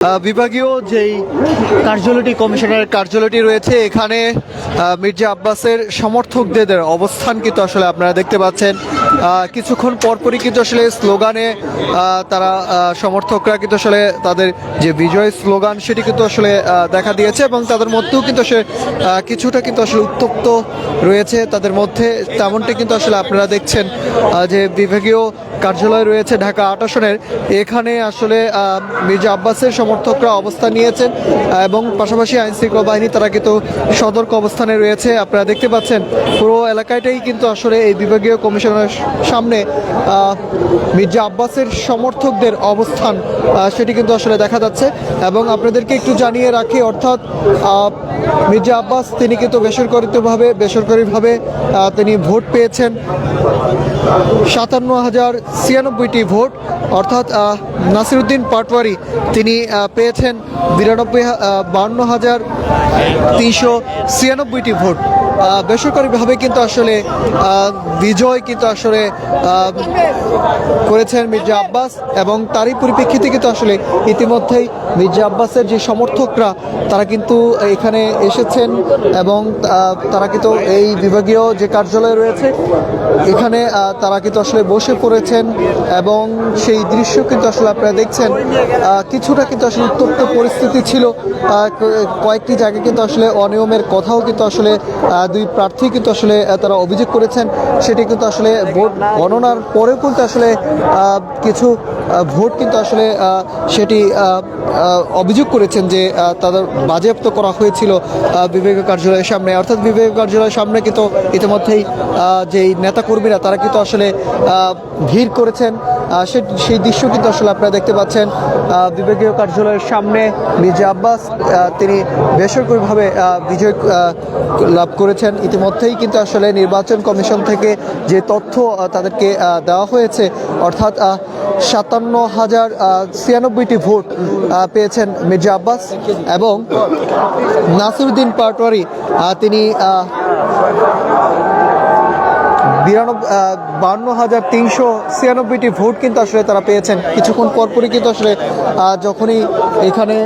বিভাগীয় যেই কার্যালয়টি কমিশনের কার্যালয়টি রয়েছে এখানে মির্জা আব্বাসের সমর্থকদের অবস্থান কিন্তু আসলে আপনারা দেখতে পাচ্ছেন। কিছুক্ষণ পরপরই কিন্তু আসলে স্লোগানে তারা সমর্থকরা কিন্তু আসলে তাদের যে বিজয় স্লোগান সেটি কিন্তু আসলে দেখা দিয়েছে এবং তাদের মধ্যেও কিন্তু আসলে কিছুটা কিন্তু আসলে উত্তপ্ত রয়েছে তাদের মধ্যে, তেমনটি কিন্তু আসলে আপনারা দেখছেন যে বিভাগীয় কার্যালয় রয়েছে ঢাকা ৮ আসনের, এখানে আসলে মির্জা আব্বাসের সমর্থকরা অবস্থান নিয়েছেন এবং পাশাপাশি আইনশৃঙ্খলা বাহিনী তারা কিন্তু সতর্ক অবস্থানে রয়েছে। আপনারা দেখতে পাচ্ছেন পুরো এলাকাটাই কিন্তু আসলে এই বিভাগীয় কমিশনের সামনে মির্জা আব্বাসের সমর্থকদের অবস্থান সেটি কিন্তু আসলে দেখা যাচ্ছে। এবং আপনাদেরকে একটু জানিয়ে রাখি, অর্থাৎ মির্জা আব্বাস তিনি কিন্তু বেসরকারিভাবে তিনি ভোট পেয়েছেন 57,096টি ভোট, অর্থাৎ নাসিরউদ্দিন পাটোয়ারি তিনি পেয়েছেন 52,396টি ভোট। বেসরকারিভাবে কিন্তু আসলে বিজয় কিন্তু আসলে করেছেন মির্জা আব্বাস এবং তারই পরিপ্রেক্ষিতে কিন্তু আসলে ইতিমধ্যেই মির্জা আব্বাসের যে সমর্থকরা তারা কিন্তু এখানে এসেছেন এবং তারা কিন্তু এই বিভাগীয় যে কার্যালয় রয়েছে এখানে তারা কিন্তু আসলে বসে পড়েছেন এবং সেই দৃশ্য কিন্তু আসলে আপনারা দেখছেন। কিছুটা কিন্তু আসলে উত্তপ্ত পরিস্থিতি ছিল, কয়েকটি জায়গায় কিন্তু আসলে অনিয়মের কথাও কিন্তু আসলে দুই প্রার্থী কিন্তু আসলে তারা অভিযোগ করেছেন। সেটি কিন্তু আসলে ভোট গণনার পরেও কিন্তু আসলে কিছু ভোট কিন্তু আসলে সেটি অভিযোগ করেছেন যে তাদের বাজেয়াপ্ত করা হয়েছিল বিভাগীয় কার্যালয়ের সামনে, অর্থাৎ বিভাগীয় কার্যালয়ের সামনে কিন্তু ইতিমধ্যেই যেই নেতাকর্মীরা তারা কিন্তু আসলে ভিড় করেছেন। সেই দৃশ্য কিন্তু আসলে আপনারা দেখতে পাচ্ছেন। বিভাগীয় কার্যালয়ের সামনে মির্জা আব্বাস তিনি বেসরকারিভাবে বিজয় লাভ করেছেন। ইতিমধ্যেই কিন্তু আসলে নির্বাচন কমিশন থেকে যে তথ্য তাদেরকে দেওয়া হয়েছে, অর্থাৎ 57,096টি ভোট পেয়েছেন মির্জা আব্বাস এবং নাসিরউদ্দিন পাটোয়ারি তিনি 52,396টি ভোট কিন্তু আসলে তারা পেয়েছেন। কিছুক্ষণ পরপরই কিন্তু আসলে যখনই এখানে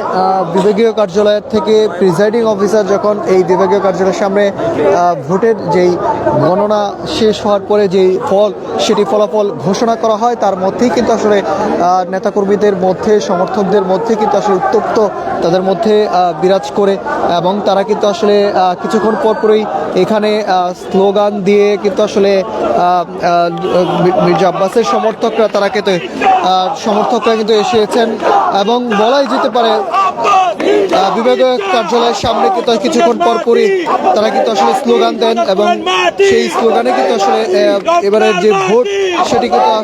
বিভাগীয় কার্যালয়ের থেকে প্রিজাইডিং অফিসার যখন এই বিভাগীয় কার্যালয়ের সামনে ভোটের যেই গণনা শেষ হওয়ার পরে যেই সেটি ফলাফল ঘোষণা করা হয়, তার মধ্যেই কিন্তু আসলে নেতাকর্মীদের মধ্যে সমর্থকদের মধ্যে কিন্তু আসলে উত্তপ্ত তাদের মধ্যে বিরাজ করে এবং তারা কিন্তু আসলে কিছুক্ষণ পরপরই এখানে স্লোগান দিয়ে কিন্তু আসলে মির্জা আব্বাসের সমর্থকরা কিন্তু এসেছেন এবং বলাই যেতে পারে বিভাগীয় কার্যালয়ের সামনে কিন্তু কিছুক্ষণ পরপরই তারা কিন্তু আসলে স্লোগান দেন এবং সেই স্লোগানে কিন্তু আসলে এবারের যে ভোট সেটি কিন্তু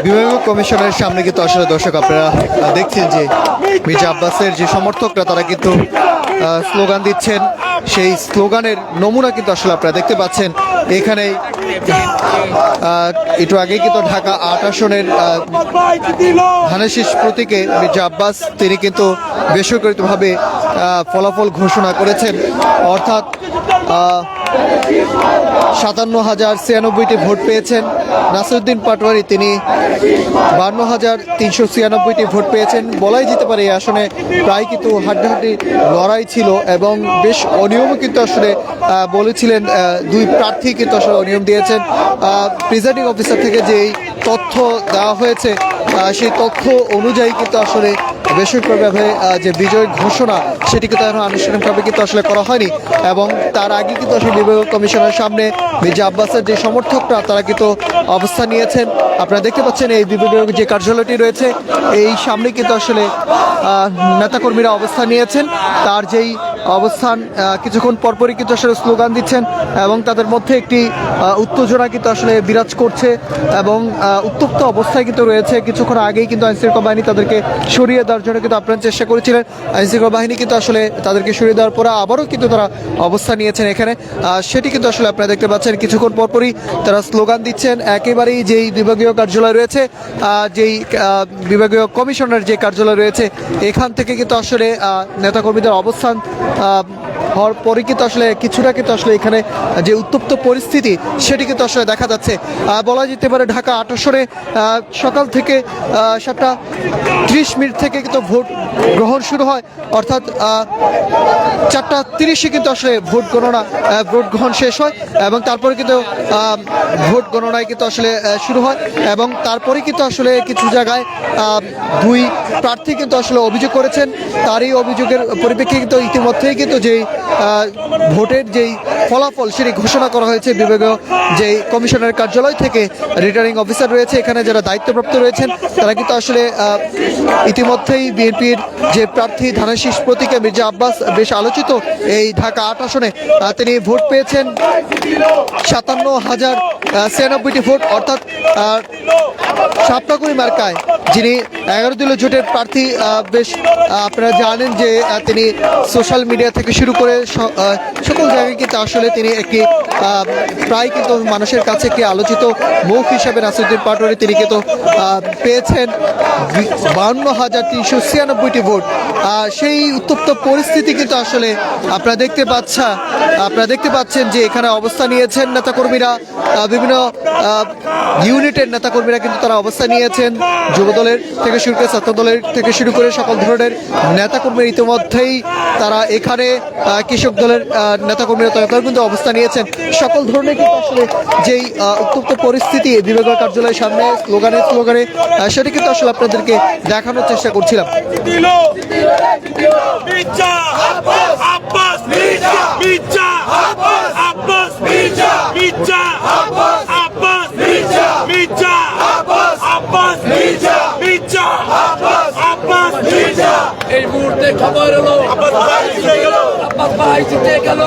বিভাগীয় কমিশনের সামনে কিন্তু আসলে দর্শক আপনারা দেখছেন যে মির্জা আব্বাসের যে সমর্থকরা তারা কিন্তু স্লোগান দিচ্ছেন। সেই স্লোগানের নমুনা কিন্তু আসলে আপনারা দেখতে পাচ্ছেন এখানে। একটু আগে কিন্তু ঢাকা ৮ আসনের ধানের শীষ প্রতীকে মির্জা আব্বাস তিনি কিন্তু বেসরকারিভাবে ফলাফল ঘোষণা করেছেন, অর্থাৎ 57,096টি ভোট পেয়েছেন। নাসিরউদ্দিন পাটোয়ারি তিনি 52,396টি ভোট পেয়েছেন। বলাই যেতে পারে এই আসনে প্রায় কিন্তু হাড্ডাহাড্ডি লড়াই ছিল এবং বেশ অনিয়মও কিন্তু আসলে বলেছিলেন দুই প্রার্থী কিন্তু আসলে অনিয়ম দিয়েছেন। প্রিজাইডিং অফিসার থেকে যেই তথ্য দেওয়া হয়েছে সেই তথ্য অনুযায়ী কিন্তু আসলে বেসরকারিভাবে যে বিজয় ঘোষণা সেটি কিন্তু এখন আনুষ্ঠানিকভাবে কিন্তু আসলে করা হয়নি এবং তার আগে কিন্তু আসলে বিভাগীয় কমিশনের সামনে মির্জা আব্বাসের যে সমর্থকরা তারা কিন্তু অবস্থান নিয়েছেন। আপনারা দেখতে পাচ্ছেন এই বিভাগীয় যে কার্যালয়টি রয়েছে এই সামনে কিন্তু আসলে নেতাকর্মীরা অবস্থান নিয়েছেন। তার যেই অবস্থান, কিছুক্ষণ পরপরই কিন্তু আসলে স্লোগান দিচ্ছেন এবং তাদের মধ্যে একটি উত্তেজনা কিন্তু আসলে বিরাজ করছে এবং উত্তপ্ত অবস্থায় কিন্তু রয়েছে। কিছুক্ষণ আগেই কিন্তু আইনশৃঙ্খলা বাহিনী তাদেরকে সরিয়ে দেওয়ার জন্য কিন্তু আপনারা চেষ্টা করেছিলেন। আইনশৃঙ্খলা বাহিনী কিন্তু আসলে তাদেরকে সরিয়ে দেওয়ার পরে আবারও কিন্তু তারা অবস্থান নিয়েছেন এখানে, সেটি কিন্তু আসলে আপনারা দেখতে পাচ্ছেন। কিছুক্ষণ পরপরই তারা স্লোগান দিচ্ছেন। একেবারেই যেই বিভাগীয় কার্যালয় রয়েছে, যেই বিভাগীয় কমিশনার যে কার্যালয় রয়েছে, এখান থেকে কিন্তু আসলে নেতাকর্মীদের অবস্থান হওয়ার পরে কিন্তু আসলে কিছুটা কিন্তু আসলে এখানে যে উত্তপ্ত পরিস্থিতি সেটি কিন্তু আসলে দেখা যাচ্ছে। বলা যেতে পারে ঢাকা ৮ আসনে সকাল থেকে 7:30 থেকে কিন্তু ভোট গ্রহণ শুরু হয়, অর্থাৎ 4:30 কিন্তু আসলে ভোট গ্রহণ শেষ হয় এবং তারপরে কিন্তু ভোট গণনায় কিন্তু আসলে শুরু হয় এবং তারপরে কিন্তু আসলে কিছু জায়গায় দুই প্রার্থী কিন্তু আসলে অভিযোগ করেছেন। তারই অভিযোগের পরিপ্রেক্ষিতে কিন্তু ইতিমধ্যেই কিন্তু যেই ভোটের যেই ফলাফল সেটি ঘোষণা করা হয়েছে বিভাগীয় যেই কমিশনার কার্যালয় থেকে। রিটার্নিং অফিসার রয়েছে এখানে, যারা দায়িত্বপ্রাপ্ত রয়েছেন, তারা কিন্তু আসলে ইতিমধ্যেই বিএনপির যে প্রার্থী ধানের শীষ প্রতীকে মির্জা আব্বাস, বেশ আলোচিত এই ঢাকা ৮ আসনে তিনি ভোট পেয়েছেন 57,096টি ভোট, অর্থাৎ সাপটাকুড়ি মার্কায় যিনি 11 দলীয় জোটের প্রার্থী। বেশ আপনারা জানেন যে তিনি সোশ্যাল মিডিয়া থেকে শুরু করে সকল জায়গায় কিন্তু আসলে তিনি একটি প্রায় কিন্তু মানুষের কাছে একটি আলোচিত মুখ হিসাবে নাসিরউদ্দিন পাটোয়ারি তিনি কিন্তু পেয়েছেন 52,396টি ভোট। সেই উত্তপ্ত পরিস্থিতি কিন্তু আসলে আপনারা দেখতে পাচ্ছেন যে এখানে অবস্থান নিয়েছেন নেতাকর্মীরা, বিভিন্ন ইউনিটের নেতাকর্মীরা কিন্তু তারা অবস্থান নিয়েছেন। যুব দলের থেকে শুরু করে, ছাত্র দলের থেকে শুরু করে সকল ধরনের নেতাকর্মী ইতিমধ্যেই তারা এখানে, কৃষক দলের নেতাকর্মীরা তারা কিন্তু অবস্থান নিয়েছেন। সকল ধরনের কিন্তু আসলে যেই উত্তপ্ত পরিস্থিতি বিভাগীয় কার্যালয়ের সামনে স্লোগানে সেটা কিন্তু আসলে আপনাদেরকে দেখানোর চেষ্টা করছিলাম। এই মুহূর্তে খবর হলো আব্বাস ভাই জিতে গেল।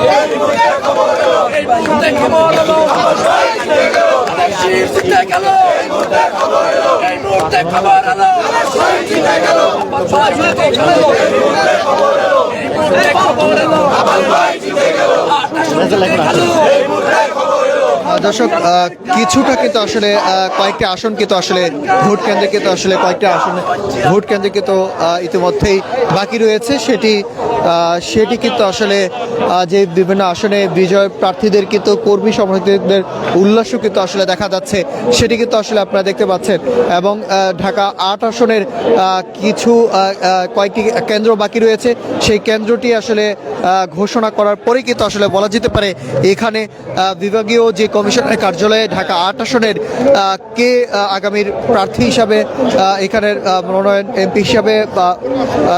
এই মুহূর্তে খবর হলো শীষ জিতে গেল। এই মুহূর্তে খবর হলো আব্বাস ভাই জিতে গেল। এই মুহূর্তে খবর হলো আব্বাস ভাই জিতে গেল। 8 আসন জিতে গেল। দর্শক, কিছুটা কিন্তু আসলে কয়েকটি আসন কিন্তু আসলে ভোট কেন্দ্রে কিন্তু আসলে কয়েকটি আসন ভোট কেন্দ্রে কিন্তু ইতিমধ্যেই বাকি রয়েছে। সেটি কিন্তু আসলে যে বিভিন্ন আসনে বিজয় প্রার্থীদের কিন্তু কর্মী সমর্থকদের উল্লাসও কিন্তু আসলে দেখা যাচ্ছে, সেটি কিন্তু আসলে আপনারা দেখতে পাচ্ছেন। এবং ঢাকা 8 আসনের কিছু কয়েকটি কেন্দ্র বাকি রয়েছে, সেই কেন্দ্রটি আসলে ঘোষণা করার পরে কিন্তু আসলে বলা যেতে পারে এখানে বিভাগীয় যে কমিশনের কার্যালয়ে ঢাকা 8 আসনের কে আগামীর প্রার্থী হিসাবে এখানের মনোনয়ন এমপি হিসাবে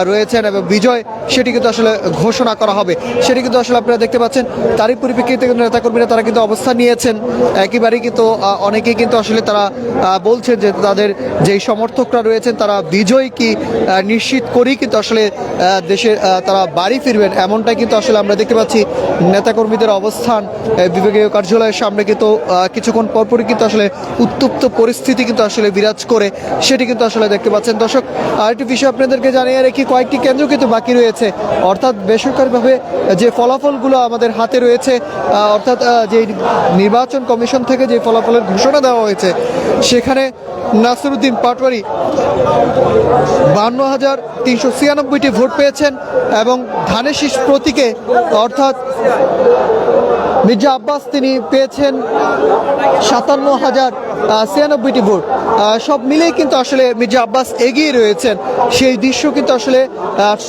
রয়েছেন এবং বিজয়, সেটি কিন্তু আসলে ঘোষণা করা হবে। সেটি কিন্তু আসলে আপনারা দেখতে পাচ্ছেন। তারই পরিপ্রেক্ষিতে কিন্তু নেতাকর্মীরা তারা কিন্তু অবস্থান নিয়েছেন একেবারেই কিন্তু অনেকেই কিন্তু আসলে তারা বলছেন যে তাদের যেই সমর্থকরা রয়েছেন তারা বিজয় কি নিশ্চিত করেই কিন্তু আসলে দেশে তারা বাড়ি ফিরবেন, এমনটাই কিন্তু আসলে আমরা দেখতে পাচ্ছি। নেতাকর্মীদের অবস্থান বিভাগীয় কার্যালয়ের সামনে কিন্তু কিছুক্ষণ পরপরই কিন্তু আসলে উত্তপ্ত পরিস্থিতি কিন্তু আসলে বিরাজ করে, সেটি কিন্তু আসলে দেখতে পাচ্ছেন। দর্শক, আরেকটি বিষয় আপনাদেরকে জানিয়ে রাখি, কয়েকটি কেন্দ্র কিন্তু বাকি রয়েছে, অর্থাৎ বেসরকারিভাবে যে ফলাফলগুলো আমাদের হাতে রয়েছে, অর্থাৎ যে নির্বাচন কমিশন থেকে যে ফলাফলের ঘোষণা দেওয়া হয়েছে, সেখানে নাসিরউদ্দিন পাটোয়ারি 52,396টি ভোট পেয়েছেন এবং ধানের শীষ প্রতীকে অর্থাৎ মির্জা আব্বাস তিনি পেয়েছেন 57,096টি ভোট। সব মিলেই কিন্তু আসলে মির্জা আব্বাস এগিয়ে রয়েছেন, সেই দৃশ্য কিন্তু আসলে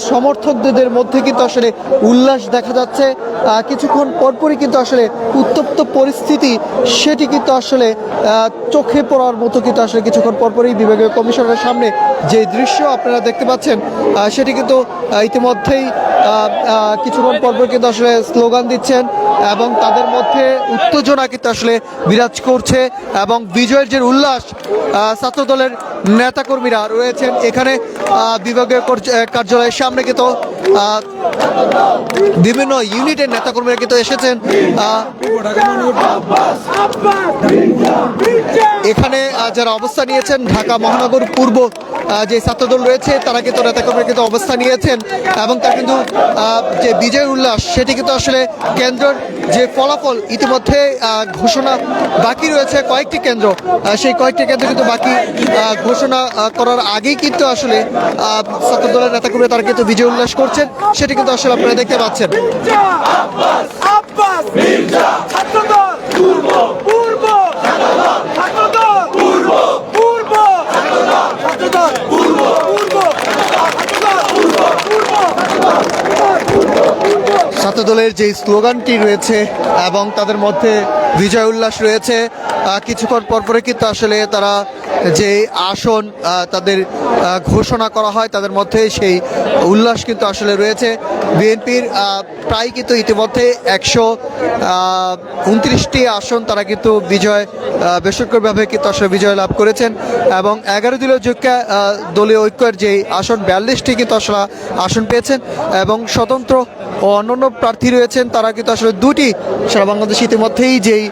সমর্থকদের মধ্যে কিন্তু আসলে উল্লাস দেখা যাচ্ছে। কিছুক্ষণ পরপরই কিন্তু আসলে উত্তপ্ত পরিস্থিতি সেটি কিন্তু আসলে চোখে পড়ার মতো কিন্তু আসলে কিছুক্ষণ পরপরই বিভাগীয় কমিশনের সামনে যে দৃশ্য আপনারা দেখতে পাচ্ছেন, সেটি কিন্তু ইতিমধ্যেই কিছুক্ষণ পরপর কিন্তু আসলে স্লোগান দিচ্ছেন এবং তাদের মধ্যে উত্তেজনা কিন্তু আসলে বিরাজ করছে এবং বিজয়ের যে উল্লাস, ছাত্র দলের নেতাকর্মীরা রয়েছেন এখানে বিভাগীয় কার্যালয়ের সামনে কিন্তু বিভিন্ন ইউনিটের নেতাকর্মীরা কিন্তু এসেছেন। এখানে যারা অবস্থান নিয়েছেন ঢাকা মহানগর পূর্ব যে ছাত্রদল রয়েছে তারা কিন্তু নেতাকর্মীরা কিন্তু অবস্থান নিয়েছেন এবং তার কিন্তু যে বিজয় উল্লাস সেটি কিন্তু আসলে কেন্দ্রের যে ফলাফল ইতিমধ্যে ঘোষণা বাকি রয়েছে কয়েকটি কেন্দ্র, সেই কয়েকটি কেন্দ্র কিন্তু বাকি ঘোষণা করার আগেই কিন্তু আসলে ছাত্রদলের নেতাকর্মীরা তারা কিন্তু বিজয় উল্লাস করছেন, সেটি কিন্তু আসলে আপনারা দেখতে পাচ্ছেন। ছাত্রদলের যে স্লোগানটি রয়েছে এবং তাদের মধ্যে বিজয় উল্লাস রয়েছে, কিছুক্ষণ পরপরে কিন্তু আসলে তারা যে আসন তাদের ঘোষণা করা হয় তাদের মধ্যে সেই উল্লাস কিন্তু আসলে রয়েছে। বিএনপির প্রায় কিন্তু ইতিমধ্যে 129টি আসন তারা কিন্তু বিজয় বেসরকারিভাবে কিন্তু আসলে বিজয় লাভ করেছেন এবং 11 দলীয় ঐক্যের যে আসন 42টি কিন্তু আসলে আসন পেয়েছেন এবং স্বতন্ত্র ও অন্যান্য প্রার্থী রয়েছেন তারা কিন্তু আসলে দুটি সারা বাংলাদেশ ইতিমধ্যেই যেই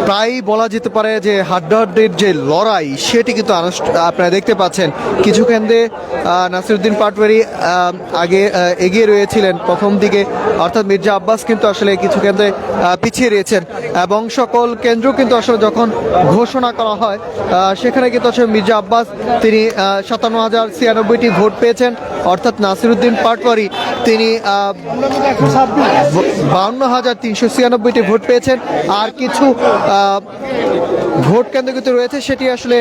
প্রায় বলা যেতে পারে যে হাড্ডাহাড্ডির যে লড়াই সেটি কিন্তু আপনারা দেখতে পাচ্ছেন। কিছু কেন্দ্রে নাসিরউদ্দিন পাটোয়ারি আগে এগিয়ে রয়েছিলেন প্রথম দিকে, অর্থাৎ মির্জা আব্বাস কিন্তু আসলে কিছু কেন্দ্রে পিছিয়ে রয়েছেন এবং সকল কেন্দ্র কিন্তু আসলে যখন ঘোষণা করা হয় সেখানে কিন্তু আসলে মির্জা আব্বাস তিনি 57,096টি ভোট পেয়েছেন, অর্থাৎ নাসিরউদ্দিন পাটোয়ারি তিনি 52,396টি ভোট পেয়েছেন। আর কিছু ভোট কেন্দ্র কিন্তু রয়েছে সেটি আসলে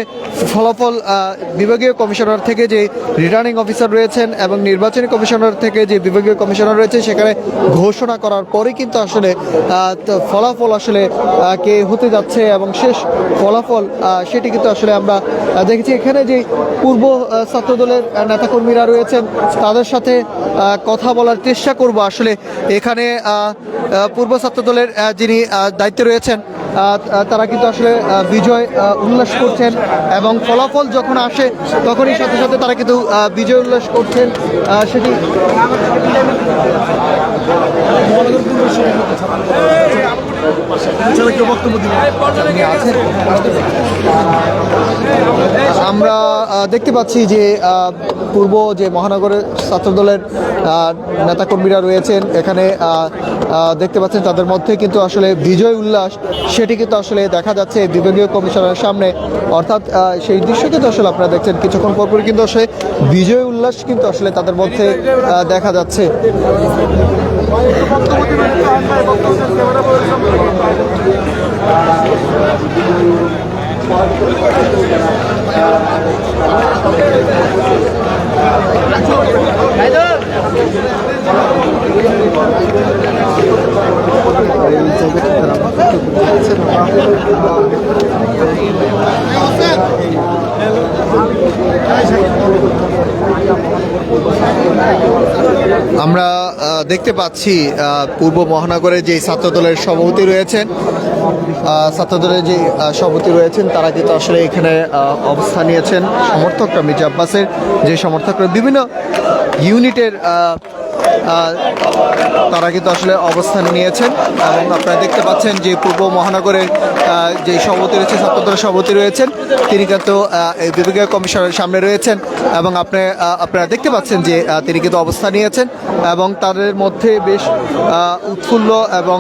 ফলাফল বিভাগীয় কমিশনার থেকে যে রিটার্নিং অফিসার রয়েছেন এবং নির্বাচনী কমিশনার থেকে যে বিভাগীয় কমিশনার রয়েছে সেখানে ঘোষণা করার পরে কিন্তু আসলে ফলাফল আসলে কে হতে যাচ্ছে এবং শেষ ফলাফল সেটি কিন্তু আসলে আমরা দেখেছি। এখানে যে পূর্ব ছাত্রদলের নেতাকর্মীরা রয়েছেন তাদের সাথে কথা বলার চেষ্টা করব। আসলে এখানে পূর্ব ছাত্রদলের যিনি দায়িত্বে রয়েছেন তারা কিন্তু আসলে বিজয় উল্লাস করছেন এবং ফলাফল যখন আসে তখনই সাথে সাথে তারা কিন্তু বিজয় উল্লাস করছেন। সেটি আমরা দেখতে পাচ্ছি যে পূর্ব যে মহানগরের ছাত্রদলের নেতাকর্মীরা রয়েছেন এখানে দেখতে পাচ্ছেন তাদের মধ্যে কিন্তু আসলে বিজয় উল্লাস সেটি কিন্তু আসলে দেখা যাচ্ছে বিভাগীয় কমিশনারের সামনে, অর্থাৎ সেই দৃশ্য কিন্তু আসলে আপনারা দেখছেন কিছুক্ষণ পরপর কিন্তু আসলে বিজয় উল্লাস কিন্তু আসলে তাদের মধ্যে দেখা যাচ্ছে। আমরা দেখতে পাচ্ছি পূর্ব মহানগরের যে ছাত্রদলের সভাপতি রয়েছেন তারা কিন্তু আসলে এখানে অবস্থান নিয়েছেন। সমর্থকরা মির্জা আব্বাসের যে সমর্থকরা বিভিন্ন ইউনিটের তারা কিন্তু আসলে অবস্থান নিয়েছেন এবং আপনারা দেখতে পাচ্ছেন যে পূর্ব মহানগরের যে সভাপতি রয়েছে ছাত্রদলের সভাপতি রয়েছেন তিনি কিন্তু এই বিভাগীয় কমিশনের সামনে রয়েছেন এবং আপনারা দেখতে পাচ্ছেন যে তিনি কিন্তু অবস্থান নিয়েছেন এবং তাদের মধ্যে বেশ উৎফুল্ল এবং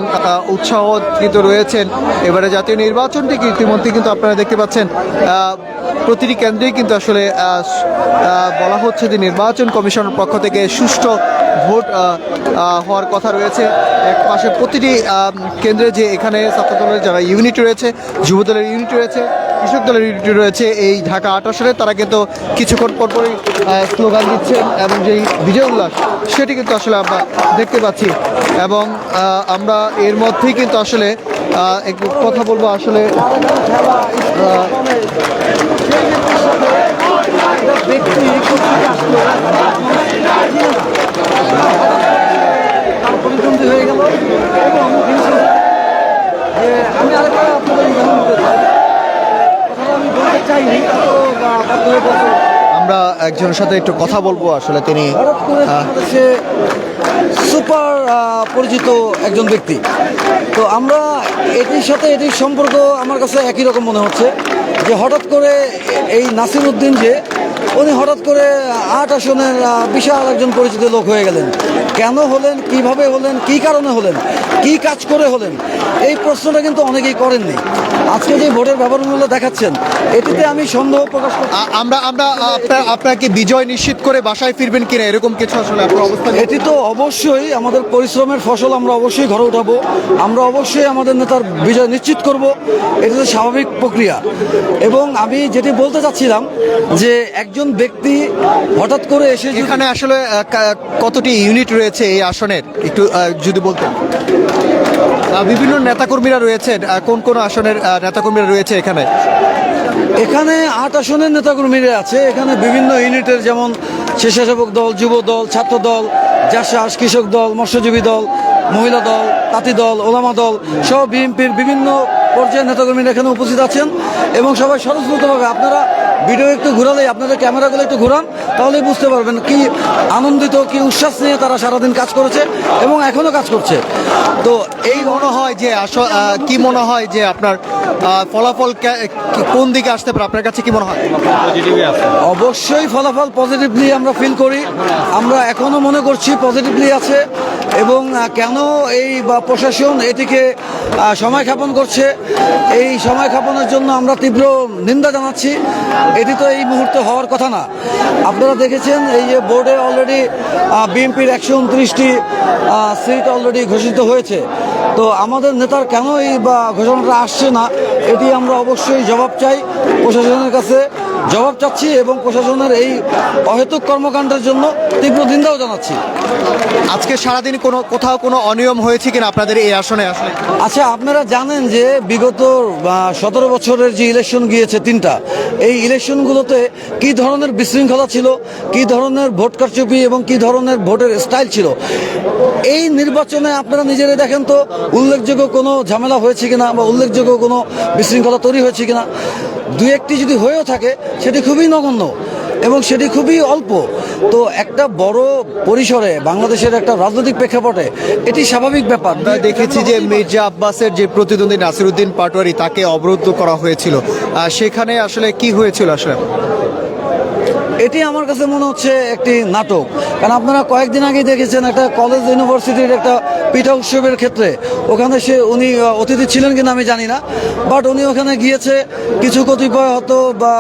উৎসাহ কিন্তু রয়েছেন। এবারে জাতীয় নির্বাচনটি ইতিমধ্যে কিন্তু আপনারা দেখতে পাচ্ছেন প্রতিটি কেন্দ্রেই কিন্তু আসলে বলা হচ্ছে যে নির্বাচন কমিশনের পক্ষ থেকে সুষ্ঠু ভোট হওয়ার কথা রয়েছে। এক পাশে প্রতিটি কেন্দ্রে যে এখানে ছাত্রদলের যারা ইউনিট রয়েছে, যুবদলের ইউনিট রয়েছে, কৃষক দলের ইউনিট রয়েছে, এই ঢাকা 8 আসনে তারা কিন্তু কিছুক্ষণ পরপরই স্লোগান দিচ্ছেন এবং যেই বিজয় উল্লাস সেটি কিন্তু আসলে আমরা দেখতে পাচ্ছি এবং আমরা এর মধ্যেই কিন্তু আসলে একটু কথা বলবো। আসলে হয়ে গেল এবং আমি আরেকটা আপনাদের কথাটা আমি বলতে চাইনি। আমরা একজনের সাথে একটু কথা বলবো আসলে তিনি সে সুপার পরিচিত একজন ব্যক্তি। তো আমরা এটির সাথে এটির সম্পর্ক আমার কাছে একই রকম মনে হচ্ছে যে হঠাৎ করে এই নাসির উদ্দিন যে উনি হঠাৎ করে ৮ আসনের বিশাল একজন পরিচিত লোক হয়ে গেলেন। কেন হলেন, কিভাবে হলেন, কি কারণে হলেন, কি কাজ করে হলেন, এই প্রশ্নটা কিন্তু অনেকেই করেননি। আজকে যে ভোটের ব্যাপারগুলো দেখাচ্ছেন এটিতে আমি সন্দেহ প্রকাশ করছি। আমরা আমরা আপনাকে বিজয় নিশ্চিত করে বাসায় ফিরবেন কিনা এরকম কিছু আসলে আপনার অবস্থা? এটি তো অবশ্যই আমাদের পরিশ্রমের ফসল, আমরা অবশ্যই ঘরে উঠাবো, আমরা অবশ্যই আমাদের নেতার বিজয় নিশ্চিত করব, এটি তো স্বাভাবিক প্রক্রিয়া। এবং আমি যেটি বলতে চাচ্ছিলাম যে একজন ব্যক্তি হঠাৎ করে এসে এখানে আসলে কতটি ইউনিট রয়েছে এই আসনের একটু যদি বলতেন। বিভিন্ন নেতাকর্মীরা রয়েছেন, কোন কোন আসনের নেতাকর্মীরা রয়েছে এখানে? এখানে ৮ আসনের নেতাকর্মীরা আছে। এখানে বিভিন্ন ইউনিটের, যেমন স্বেচ্ছাসেবক দল, যুব দল, ছাত্র দল, জাসাস, কৃষক দল, মৎস্যজীবী দল, মহিলা দল, তাঁতি দল, ওলামা দল সব বিএনপির বিভিন্ন পর্যায়ের নেতাকর্মীরা এখানে উপস্থিত আছেন এবং সবাই স্বতঃস্ফূর্তভাবে, আপনারা ভিডিও একটু ঘোরালেই, আপনাদের ক্যামেরাগুলো একটু ঘোরান তাহলেই বুঝতে পারবেন কি আনন্দিত, কি উচ্ছ্বাস নিয়ে তারা সারাদিন কাজ করেছে এবং এখনও কাজ করছে। তো এই মনে হয় যে কি মনে হয় যে আপনার ফলাফল কোন দিকে আসতে পারে, আপনার কাছে কি মনে হয়? অবশ্যই ফলাফল পজিটিভলি আমরা ফিল করি, আমরা এখনও মনে করছি পজিটিভলি আছে। এবং কেন এই প্রশাসন এটিকে সময় ক্ষেপণ করছে, এই সময় ক্ষেপণের জন্য আমরা তীব্র নিন্দা জানাচ্ছি। এটি তো এই মুহূর্তে হওয়ার কথা না। আপনারা দেখেছেন এই যে বোর্ডে অলরেডি বিএনপির 129টি সিট অলরেডি ঘোষিত হয়েছে। তো আমাদের নেতার কেন এই ঘোষণাটা আসছে না, এটি আমরা অবশ্যই জবাব চাই, প্রশাসনের কাছে জবাব চাচ্ছি এবং প্রশাসনের এই অহেতুক কর্মকাণ্ডের জন্য তীব্র নিন্দাও জানাচ্ছি। আজকে সারাদিন কোথাও কোনো অনিয়ম হয়েছে কিনা আপনাদের এই আসনে? আচ্ছা, আপনারা জানেন যে বিগত 17 বছরের যে ইলেকশন গিয়েছে 3টা, এই ইলেকশনগুলোতে কি ধরনের বিশৃঙ্খলা ছিল, কি ধরনের ভোট কারচুপি এবং কি ধরনের ভোটের স্টাইল ছিল। এই নির্বাচনে আপনারা নিজেরাই দেখেন তো উল্লেখযোগ্য কোনো ঝামেলা হয়েছে কিনা বা উল্লেখযোগ্য কোনো বিশৃঙ্খলা তৈরি হয়েছে কিনা। দু একটি যদি হয়েও থাকে সেটি খুবই নগণ্য এবং সেটি খুবই অল্প। তো একটা বড় পরিসরে বাংলাদেশের একটা রাজনৈতিক প্রেক্ষাপটে এটি স্বাভাবিক ব্যাপার। দেখেছি যে মির্জা আব্বাসের যে প্রতিদ্বন্দ্বী নাসিরউদ্দিন পাটোয়ারি, তাকে অবরুদ্ধ করা হয়েছিল, সেখানে আসলে কি হয়েছিল আসলে? এটি আমার কাছে মনে হচ্ছে একটি নাটক। কারণ আপনারা কয়েকদিন আগেই দেখেছেন একটা কলেজ ইউনিভার্সিটির একটা পিঠা উৎসবের ক্ষেত্রে, ওখানে উনি অতিথি ছিলেন কিনা আমি জানি না, বাট উনি ওখানে গিয়েছে, কিছু কতিপয় হয়তো বা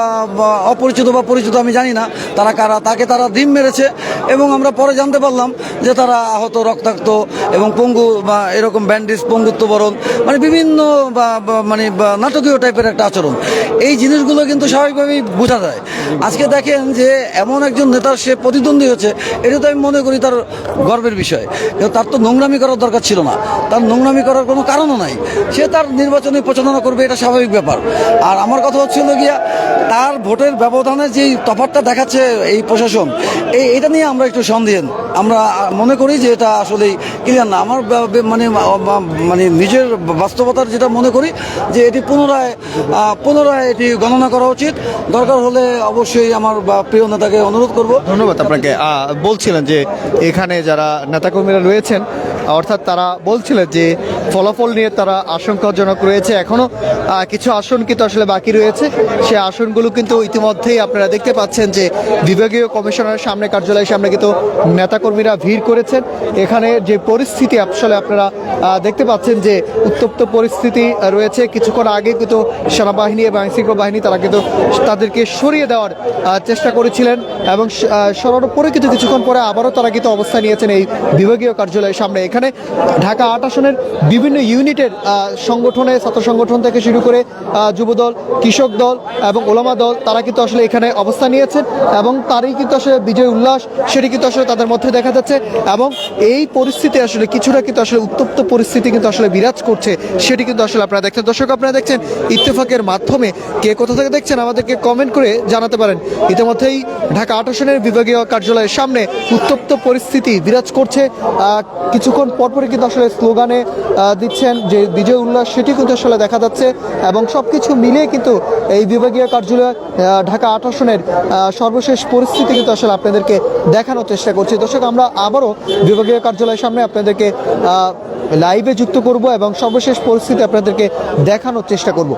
অপরিচিত বা পরিচিত আমি জানি না তারা কারা, তাকে তারা ডিম মেরেছে এবং আমরা পরে জানতে পারলাম যে তারা আহত, রক্তাক্ত এবং পঙ্গু বা এরকম ব্যান্ডেজ, পঙ্গুত্ব বরণ, মানে বিভিন্ন নাটকীয় টাইপের একটা আচরণ। এই জিনিসগুলো কিন্তু স্বাভাবিকভাবেই বোঝা যায়। আজকে দেখেন যে এমন একজন নেতার সে প্রতিদ্বন্দ্বী হচ্ছে, এটা তো আমি মনে করি তার গর্বের বিষয়। কিন্তু তার তো নোংরামি করার দরকার ছিল না, তার নোংরামি করার কোনো কারণও নাই। সে তার নির্বাচনী প্রচারণা করবে, এটা স্বাভাবিক ব্যাপার। আর আমার কথা হচ্ছিল গিয়া তার ভোটের ব্যবধানে যেই তফাৎটা দেখাচ্ছে এই প্রশাসন, এটা নিয়ে আমরা একটু সন্দেহন। আমরা মনে করি যে এটা আসলেই ক্লিয়ার না। আমার মানে নিজের বাস্তবতার যেটা মনে করি যে এটি পুনরায় এটি গণনা করা উচিত। দরকার হলে অবশ্যই আমার প্রিয় নেতাকে অনুরোধ করব। ধন্যবাদ আপনাকে। বলছিলেন যে এখানে যারা নেতাকর্মীরা রয়েছেন, অর্থাৎ তারা বলছিলেন যে ফলাফল নিয়ে তারা আশঙ্কাজনক রয়েছে। এখনো কিছু আসন কিন্তু আসলে বাকি রয়েছে, সে আসনগুলো কিন্তু ইতিমধ্যেই আপনারা দেখতে পাচ্ছেন যে বিভাগীয় কমিশনারের সামনে, কার্যালয়ের সামনে কিন্তু নেতাকর্মীরা ভিড় করেছেন। এখানে যে পরিস্থিতি আসলে আপনারা দেখতে পাচ্ছেন যে উত্তপ্ত পরিস্থিতি রয়েছে। কিছুক্ষণ আগে কিন্তু সেনাবাহিনী এবং আইনশৃঙ্খলা বাহিনী তারা কিন্তু তাদেরকে সরিয়ে দেওয়ার চেষ্টা করেছিলেন এবং সরানোর পরে কিন্তু কিছুক্ষণ পরে আবারও তারা কিন্তু অবস্থান নিয়েছেন এই বিভাগীয় কার্যালয়ের সামনে। এখানে ঢাকা ৮ আসনের বিভিন্ন ইউনিটের সংগঠনে, ছাত্র সংগঠন থেকে শুরু করে যুবদল, কৃষক দল এবং ওলামা দল, তারা কিন্তু আসলে এখানে অবস্থান নিয়েছেন এবং তারই কিন্তু আসলে বিজয় উল্লাস সেটি কিন্তু আসলে তাদের মধ্যে দেখা যাচ্ছে। এবং এই পরিস্থিতি আসলে কিছুটা কিন্তু আসলে উত্তপ্ত পরিস্থিতি কিন্তু আসলে বিরাজ করছে, সেটি কিন্তু আসলে আপনারা দেখছেন। দর্শক, আপনারা দেখছেন ইত্তেফাকের মাধ্যমে। কে কোথা থেকে দেখছেন আমাদেরকে কমেন্ট করে জানাতে পারেন। ইতিমধ্যেই ঢাকা ৮ আসনের বিভাগীয় কার্যালয়ের সামনে উত্তপ্ত পরিস্থিতি বিরাজ করছে। কিছুক্ষণ কিছুক্ষণ পরপরই কিন্তু আসলে স্লোগানে দিচ্ছেন যে বিজয় উল্লাস, সেটি কিন্তু আসলে দেখা যাচ্ছে। এবং সব কিছু মিলিয়ে কিন্তু এই বিভাগীয় কার্যালয় ঢাকা ৮ আসনের সর্বশেষ পরিস্থিতি কিন্তু আসলে আপনাদেরকে দেখানোর চেষ্টা করছি। দর্শক, আমরা আবারও বিভাগীয় কার্যালয়ের সামনে আপনাদেরকে লাইভে যুক্ত করব এবং সর্বশেষ পরিস্থিতি আপনাদেরকে দেখানোর চেষ্টা করব।